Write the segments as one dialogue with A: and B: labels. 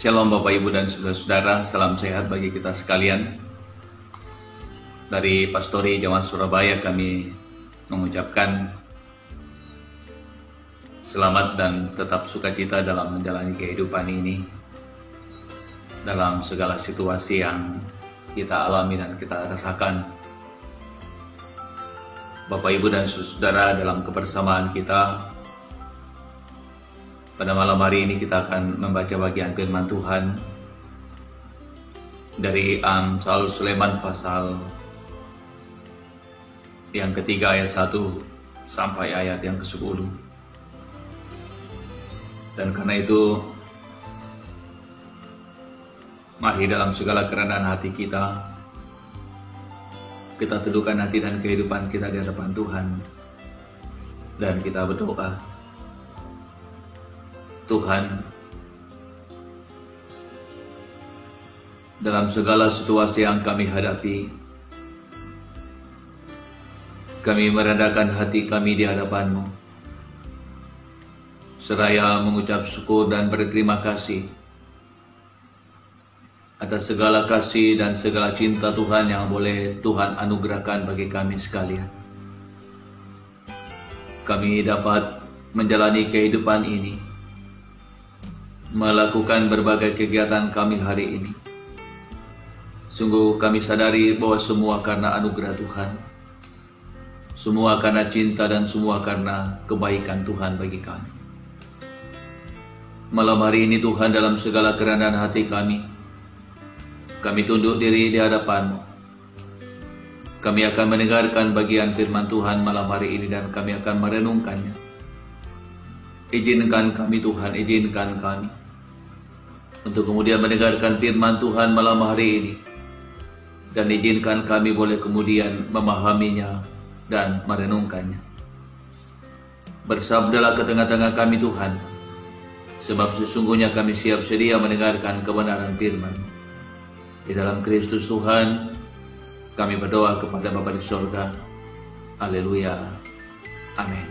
A: Shalom Bapak Ibu dan Saudara-saudara, salam sehat bagi kita sekalian. Dari Pastori Jawa Surabaya kami mengucapkan selamat dan tetap sukacita dalam menjalani kehidupan ini, dalam segala situasi yang kita alami dan kita rasakan. Bapak Ibu dan Saudara, dalam kebersamaan kita pada malam hari ini kita akan membaca bagian firman Tuhan dari Amsal Sulaiman pasal yang ketiga ayat 1 sampai ayat yang ke-10. Dan karena itu, mari dalam segala kerendahan hati kita teduhkan hati dan kehidupan kita di hadapan Tuhan dan kita berdoa. Tuhan, dalam segala situasi yang kami hadapi, kami merendahkan hati kami di hadapan-Mu, seraya mengucap syukur dan berterima kasih atas segala kasih dan segala cinta Tuhan yang boleh Tuhan anugerahkan bagi kami sekalian. Kami dapat menjalani kehidupan ini, melakukan berbagai kegiatan kami hari ini. Sungguh kami sadari bahwa semua karena anugerah Tuhan, semua karena cinta dan semua karena kebaikan Tuhan bagi kami. Malam hari ini Tuhan, dalam segala kerendahan hati kami tunduk diri di hadapan-Mu. Kami akan mendengarkan bagian firman Tuhan malam hari ini dan kami akan merenungkannya. Izinkan kami Tuhan, izinkan kami untuk kemudian mendengarkan firman Tuhan malam hari ini, dan izinkan kami boleh kemudian memahaminya dan merenungkannya. Bersabdalah ke tengah-tengah kami Tuhan, sebab sesungguhnya kami siap sedia mendengarkan kebenaran firman. Di dalam Kristus Tuhan kami berdoa kepada Bapa di sorga. Haleluya. Amin.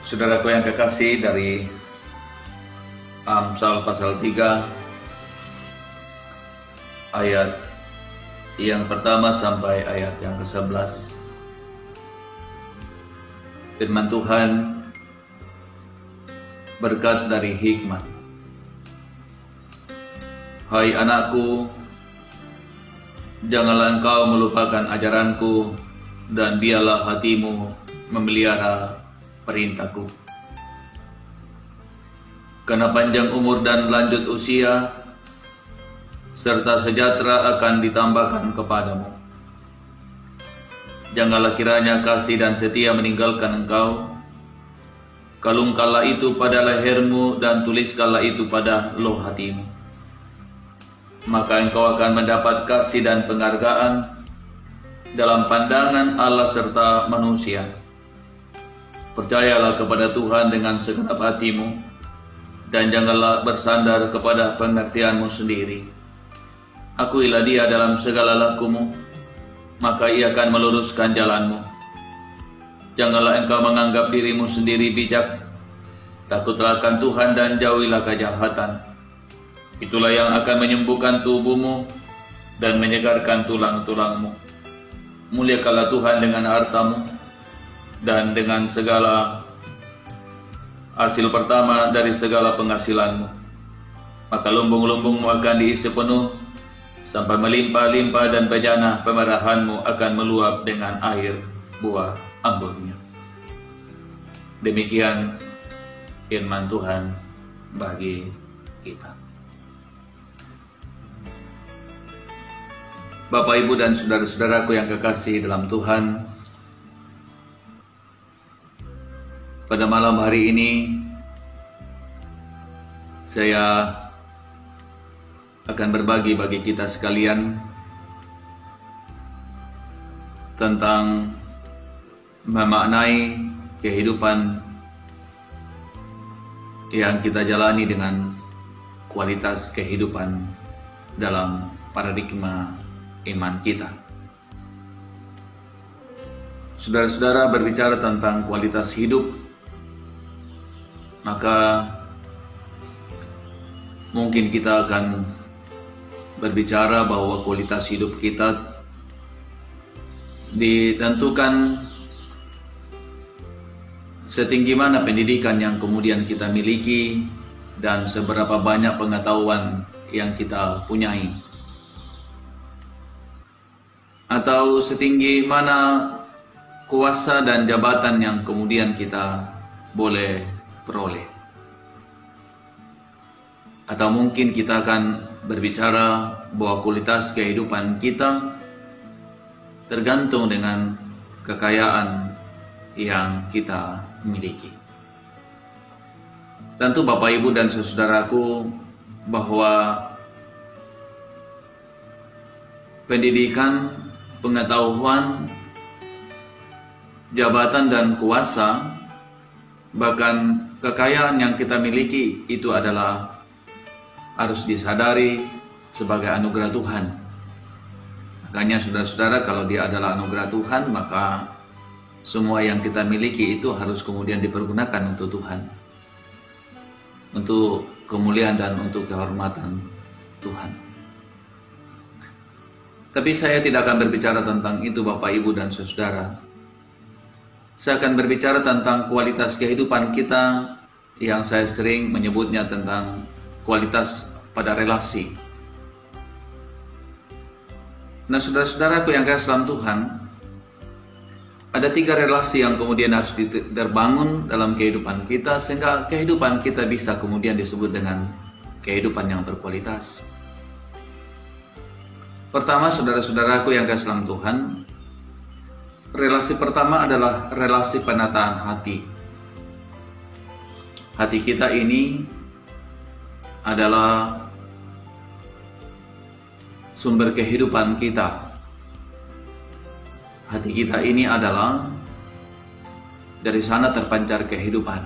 A: Saudaraku yang kekasih, dari Amsal pasal 3 ayat yang pertama sampai ayat yang ke-11. Firman Tuhan berkat dari hikmat. Hai anakku, janganlah engkau melupakan ajaranku, dan biarlah hatimu memelihara perintahku. Karena panjang umur dan lanjut usia, serta sejahtera akan ditambahkan kepadamu. Janganlah kiranya kasih dan setia meninggalkan engkau. Kalungkanlah itu pada lehermu dan tuliskanlah itu pada loh hatimu. Maka engkau akan mendapat kasih dan penghargaan dalam pandangan Allah serta manusia. Percayalah kepada Tuhan dengan segenap hatimu, dan janganlah bersandar kepada pengertianmu sendiri. Akuilah Dia dalam segala lakumu, maka Ia akan meluruskan jalanmu. Janganlah engkau menganggap dirimu sendiri bijak. Takutlah akan Tuhan dan jauhilah kejahatan. Itulah yang akan menyembuhkan tubuhmu dan menyegarkan tulang-tulangmu. Muliakanlah Tuhan dengan hartamu dan dengan segala hasil pertama dari segala penghasilanmu. Maka lumbung-lumbungmu akan diisi penuh sampai melimpah-limpah, dan bejana pemerahanmu akan meluap dengan air buah anggurnya. Demikian firman Tuhan bagi kita. Bapak, Ibu, dan saudara-saudaraku yang kekasih dalam Tuhan, pada malam hari ini saya akan berbagi bagi kita sekalian tentang memaknai kehidupan yang kita jalani dengan kualitas kehidupan dalam paradigma iman kita. Saudara-saudara, berbicara tentang kualitas hidup, maka mungkin kita akan berbicara bahwa kualitas hidup kita ditentukan setinggi mana pendidikan yang kemudian kita miliki dan seberapa banyak pengetahuan yang kita punyai, atau setinggi mana kuasa dan jabatan yang kemudian kita boleh peroleh. Atau mungkin kita akan berbicara bahwa kualitas kehidupan kita tergantung dengan kekayaan yang kita miliki. Tentu Bapak Ibu dan saudaraku, bahwa pendidikan, pengetahuan, jabatan dan kuasa, bahkan kekayaan yang kita miliki itu adalah harus disadari sebagai anugerah Tuhan. Makanya saudara-saudara, kalau dia adalah anugerah Tuhan, maka semua yang kita miliki itu harus kemudian dipergunakan untuk Tuhan, untuk kemuliaan dan untuk kehormatan Tuhan. Tapi saya tidak akan berbicara tentang itu Bapak Ibu dan saudara. Saya akan berbicara tentang kualitas kehidupan kita yang saya sering menyebutnya tentang kualitas pada relasi. Nah, saudara-saudaraku yang kasih dalam Tuhan, ada 3 relasi yang kemudian harus terbangun dalam kehidupan kita sehingga kehidupan kita bisa kemudian disebut dengan kehidupan yang berkualitas. Pertama, saudara-saudaraku yang kasih dalam Tuhan, relasi pertama adalah relasi penataan hati. Hati kita ini adalah sumber kehidupan kita. Hati kita ini adalah dari sana terpancar kehidupan.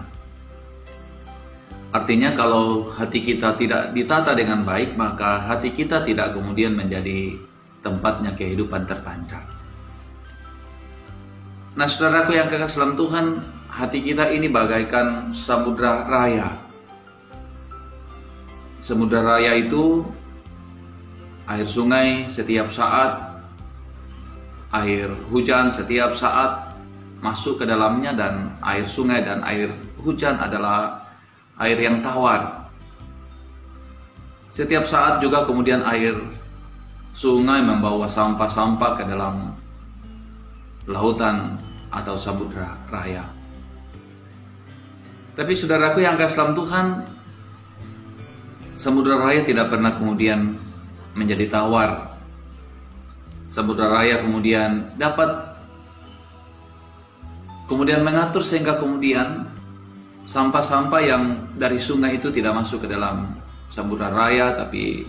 A: Artinya kalau hati kita tidak ditata dengan baik, maka hati kita tidak kemudian menjadi tempatnya kehidupan terpancar. Nah, saudaraku yang kekasih dalam Tuhan, hati kita ini bagaikan samudra raya. Samudra raya itu air sungai setiap saat, air hujan setiap saat masuk ke dalamnya, dan air sungai dan air hujan adalah air yang tawar. Setiap saat juga kemudian air sungai membawa sampah-sampah ke dalam lautan atau samudra raya. Tapi saudaraku yang kasih dalam Tuhan, samudra raya tidak pernah kemudian menjadi tawar. Samudra raya kemudian dapat kemudian mengatur sehingga kemudian sampah-sampah yang dari sungai itu tidak masuk ke dalam samudra raya, tapi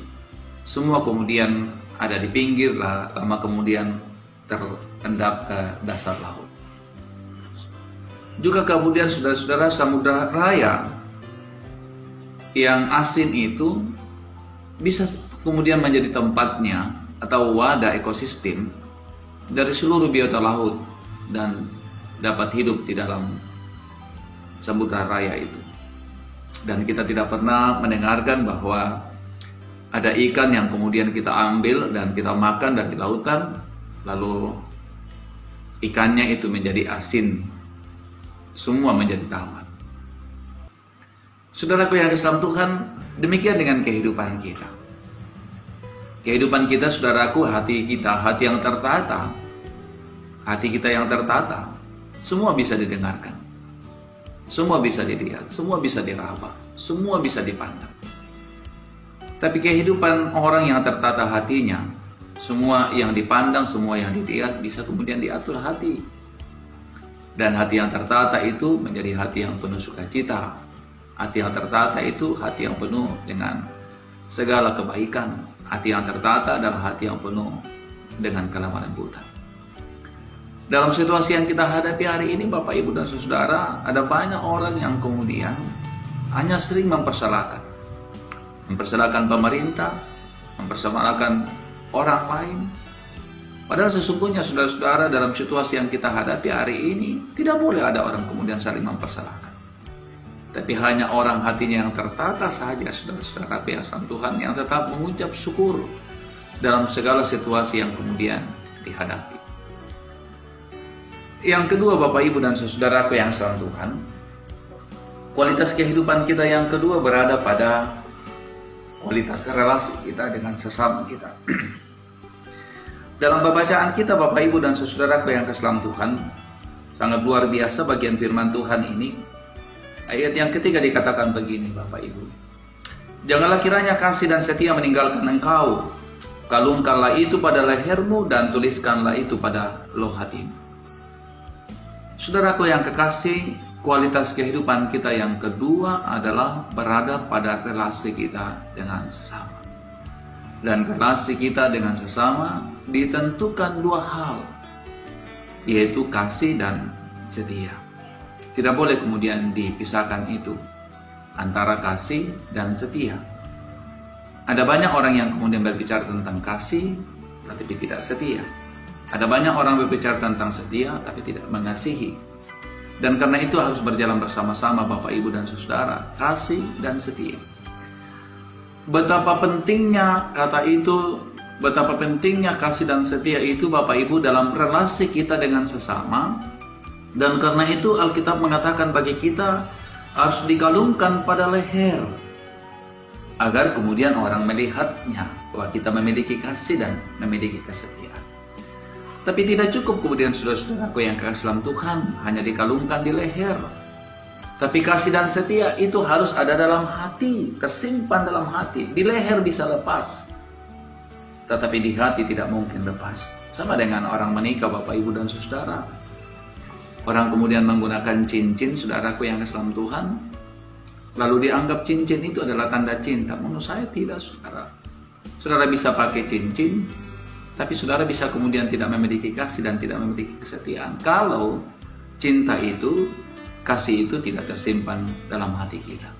A: semua kemudian ada di pinggir, lama kemudian terendap ke dasar laut. Juga kemudian saudara-saudara, samudra raya yang asin itu bisa kemudian menjadi tempatnya atau wadah ekosistem dari seluruh biota laut dan dapat hidup di dalam samudra raya itu. Dan kita tidak pernah mendengarkan bahwa ada ikan yang kemudian kita ambil dan kita makan dari lautan, lalu ikannya itu menjadi asin, semua menjadi tawar. Saudaraku yang kasih dalam Tuhan, demikian dengan kehidupan kita. Kehidupan kita, saudaraku, hati kita, hati yang tertata, hati kita yang tertata, semua bisa didengarkan, semua bisa dilihat, semua bisa diraba, semua bisa dipandang. Tapi kehidupan orang yang tertata hatinya, semua yang dipandang, semua yang dilihat bisa kemudian diatur hati. Dan hati yang tertata itu menjadi hati yang penuh sukacita. Hati yang tertata itu hati yang penuh dengan segala kebaikan. Hati yang tertata adalah hati yang penuh dengan kelembutan buta. Dalam situasi yang kita hadapi hari ini, Bapak, Ibu, dan saudara, ada banyak orang yang kemudian hanya sering mempersalahkan pemerintah, mempersalahkan orang lain. Padahal sesungguhnya saudara-saudara, dalam situasi yang kita hadapi hari ini tidak boleh ada orang kemudian saling mempersalahkan. Tapi hanya orang hatinya yang tertata saja, saudara-saudaraku yang sama Tuhan, yang tetap mengucap syukur dalam segala situasi yang kemudian dihadapi. Yang kedua, Bapak Ibu dan saudaraku yang sama Tuhan, kualitas kehidupan kita yang kedua berada pada kualitas relasi kita dengan sesama kita. Dalam pembacaan kita, Bapak Ibu dan saudaraku yang keselam Tuhan, sangat luar biasa bagian firman Tuhan ini. Ayat yang ketiga dikatakan begini, Bapak Ibu. Janganlah kiranya kasih dan setia meninggalkan engkau. Kalungkanlah itu pada lehermu dan tuliskanlah itu pada loh hatimu. Saudaraku yang kekasih, kualitas kehidupan kita yang kedua adalah berada pada relasi kita dengan sesama. Dan relasi kita dengan sesama ditentukan dua hal, yaitu kasih dan setia. Tidak boleh kemudian dipisahkan itu antara kasih dan setia. Ada banyak orang yang kemudian berbicara tentang kasih tapi tidak setia. Ada banyak orang berbicara tentang setia tapi tidak mengasihi. Dan karena itu harus berjalan bersama-sama Bapak Ibu dan Saudara, kasih dan setia. Betapa pentingnya kata itu, betapa pentingnya kasih dan setia itu Bapak Ibu dalam relasi kita dengan sesama. Dan karena itu Alkitab mengatakan bagi kita harus dikalungkan pada leher, agar kemudian orang melihatnya bahwa kita memiliki kasih dan memiliki kesetiaan. Tapi tidak cukup kemudian saudara-saudaraku yang kasih dalam Tuhan hanya dikalungkan di leher. Tapi kasih dan setia itu harus ada dalam hati, tersimpan dalam hati. Di leher bisa lepas, tetapi di hati tidak mungkin lepas. Sama dengan orang menikah Bapak Ibu dan Saudara. Orang kemudian menggunakan cincin, saudaraku yang kasih dalam Tuhan, lalu dianggap cincin itu adalah tanda cinta. Menurut saya tidak, saudara. Saudara bisa pakai cincin, tapi saudara bisa kemudian tidak memiliki kasih dan tidak memiliki kesetiaan kalau cinta itu, kasih itu tidak tersimpan dalam hati kita.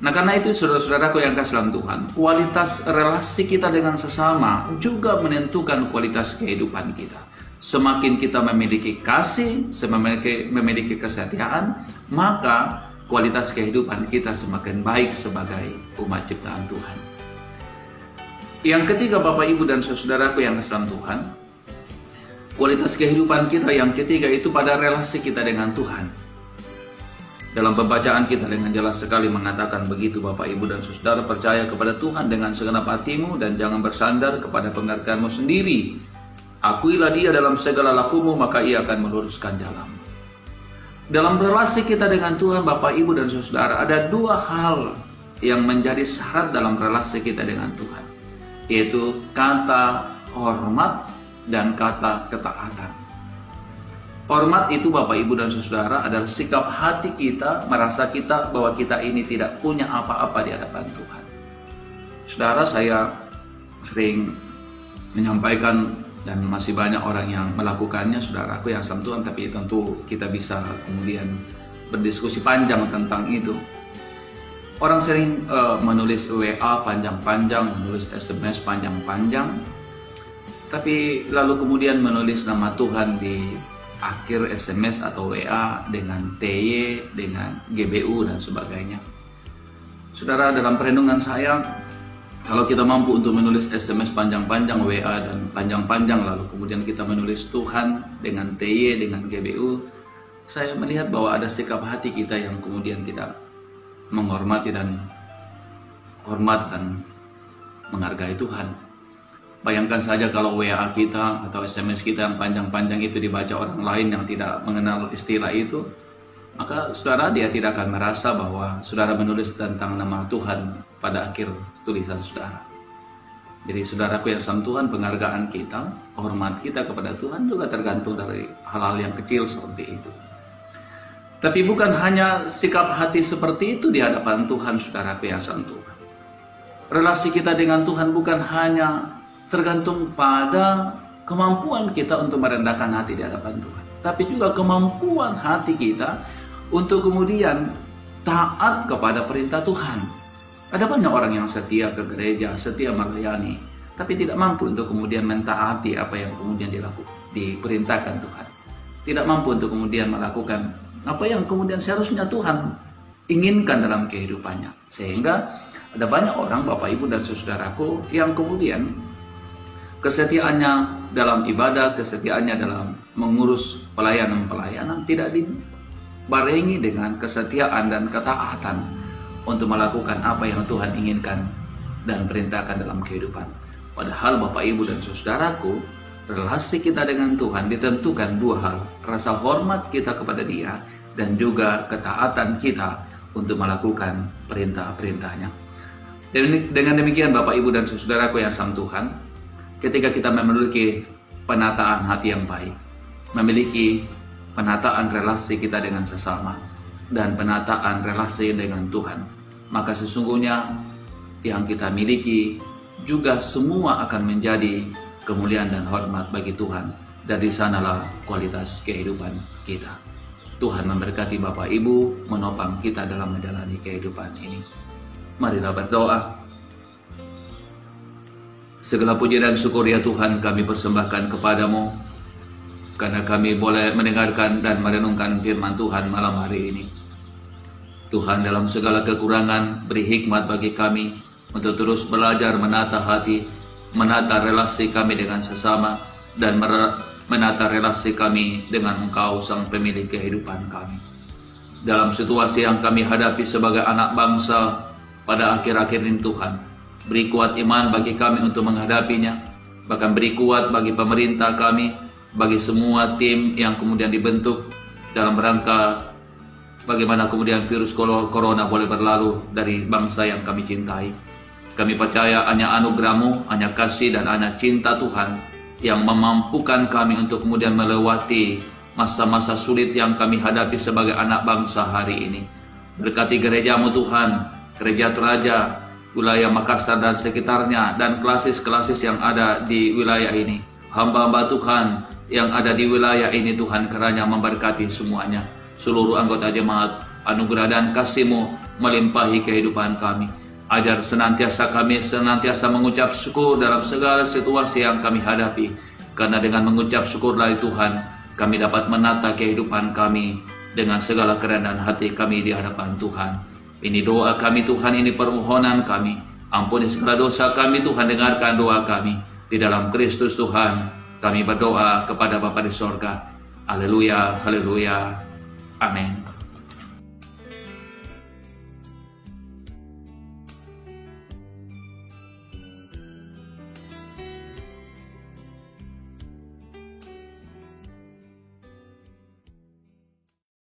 A: Nah karena itu saudara-saudaraku yang kasih dalam Tuhan, kualitas relasi kita dengan sesama juga menentukan kualitas kehidupan kita. Semakin kita memiliki kasih, semakin memiliki kesetiaan, maka kualitas kehidupan kita semakin baik sebagai umat ciptaan Tuhan. Yang ketiga Bapak Ibu dan saudaraku yang keselam Tuhan, kualitas kehidupan kita yang ketiga itu pada relasi kita dengan Tuhan. Dalam pembacaan kita dengan jelas sekali mengatakan begitu Bapak Ibu dan saudara, percaya kepada Tuhan dengan segenap hatimu dan jangan bersandar kepada pengertianmu sendiri. Akuilah Dia dalam segala lakumu, maka Ia akan meluruskan jalanmu. Dalam relasi kita dengan Tuhan Bapak Ibu dan saudara, ada dua hal yang menjadi syarat dalam relasi kita dengan Tuhan, yaitu kata hormat dan kata ketaatan. Hormat itu Bapak Ibu dan Saudara adalah sikap hati kita, merasa kita bahwa kita ini tidak punya apa-apa di hadapan Tuhan. Saudara, saya sering menyampaikan dan masih banyak orang yang melakukannya, saudaraku yang sama Tuhan, tapi tentu kita bisa kemudian berdiskusi panjang tentang itu. Orang sering menulis WA panjang-panjang, menulis SMS panjang-panjang, tapi lalu kemudian menulis nama Tuhan di akhir SMS atau WA dengan TY, dengan GBU dan sebagainya. Saudara, dalam perenungan saya, kalau kita mampu untuk menulis SMS panjang-panjang, WA dan panjang-panjang, lalu kemudian kita menulis Tuhan dengan TY, dengan GBU, saya melihat bahwa ada sikap hati kita yang kemudian tidak menghormati dan hormat dan menghargai Tuhan. Bayangkan saja kalau WA kita atau SMS kita yang panjang-panjang itu dibaca orang lain yang tidak mengenal istilah itu, maka saudara, dia tidak akan merasa bahwa saudara menulis tentang nama Tuhan pada akhir tulisan saudara. Jadi saudaraku yang sama Tuhan, penghargaan kita, hormat kita kepada Tuhan juga tergantung dari hal-hal yang kecil seperti itu. Tapi bukan hanya sikap hati seperti itu di hadapan Tuhan, saudaraku yang sama Tuhan. Relasi kita dengan Tuhan bukan hanya tergantung pada kemampuan kita untuk merendahkan hati di hadapan Tuhan, tapi juga kemampuan hati kita untuk kemudian taat kepada perintah Tuhan. Ada banyak orang yang setia ke gereja, setia melayani, tapi tidak mampu untuk kemudian mentaati apa yang kemudian diperintahkan Tuhan. Tidak mampu untuk kemudian melakukan apa yang kemudian seharusnya Tuhan inginkan dalam kehidupannya. Sehingga ada banyak orang, Bapak Ibu dan saudaraku, yang kemudian kesetiaannya dalam ibadah, kesetiaannya dalam mengurus pelayanan-pelayanan tidak dibarengi dengan kesetiaan dan ketaatan untuk melakukan apa yang Tuhan inginkan dan perintahkan dalam kehidupan. Padahal Bapak Ibu dan saudaraku, relasi kita dengan Tuhan ditentukan dua hal: rasa hormat kita kepada Dia dan juga ketaatan kita untuk melakukan perintah-perintahnya. Dan dengan demikian Bapak Ibu dan saudaraku yang sama Tuhan, ketika kita memiliki penataan hati yang baik, memiliki penataan relasi kita dengan sesama, dan penataan relasi dengan Tuhan, maka sesungguhnya yang kita miliki juga semua akan menjadi kemuliaan dan hormat bagi Tuhan. Dari sanalah kualitas kehidupan kita. Tuhan memberkati Bapak Ibu, menopang kita dalam menjalani kehidupan ini. Marilah berdoa. Segala puji dan syukur ya Tuhan kami persembahkan kepadamu, karena kami boleh mendengarkan dan merenungkan firman Tuhan malam hari ini. Tuhan, dalam segala kekurangan, beri hikmat bagi kami untuk terus belajar menata hati, menata relasi kami dengan sesama, dan menata relasi kami dengan Engkau, Sang Pemilik kehidupan kami. Dalam situasi yang kami hadapi sebagai anak bangsa pada akhir-akhir ini Tuhan, beri kuat iman bagi kami untuk menghadapinya, bahkan beri kuat bagi pemerintah kami, bagi semua tim yang kemudian dibentuk dalam rangka bagaimana kemudian virus corona boleh berlalu dari bangsa yang kami cintai. Kami percaya hanya anugerah-Mu, hanya kasih dan hanya cinta Tuhan yang memampukan kami untuk kemudian melewati masa-masa sulit yang kami hadapi sebagai anak bangsa hari ini. Berkati gereja-Mu Tuhan, gereja Toraja, wilayah Makassar dan sekitarnya, dan klasis-klasis yang ada di wilayah ini. Hamba-hamba Tuhan yang ada di wilayah ini Tuhan, kiranya memberkati semuanya. Seluruh anggota jemaat, anugerah dan kasih-Mu melimpahi kehidupan kami. Ajar kami senantiasa mengucap syukur dalam segala situasi yang kami hadapi. Karena dengan mengucap syukur dari Tuhan, kami dapat menata kehidupan kami dengan segala kerendahan hati kami di hadapan Tuhan. Ini doa kami Tuhan, ini permohonan kami. Ampuni segala dosa kami Tuhan, dengarkan doa kami. Di dalam Kristus Tuhan, kami berdoa kepada Bapa di sorga. Haleluya, haleluya. Amin.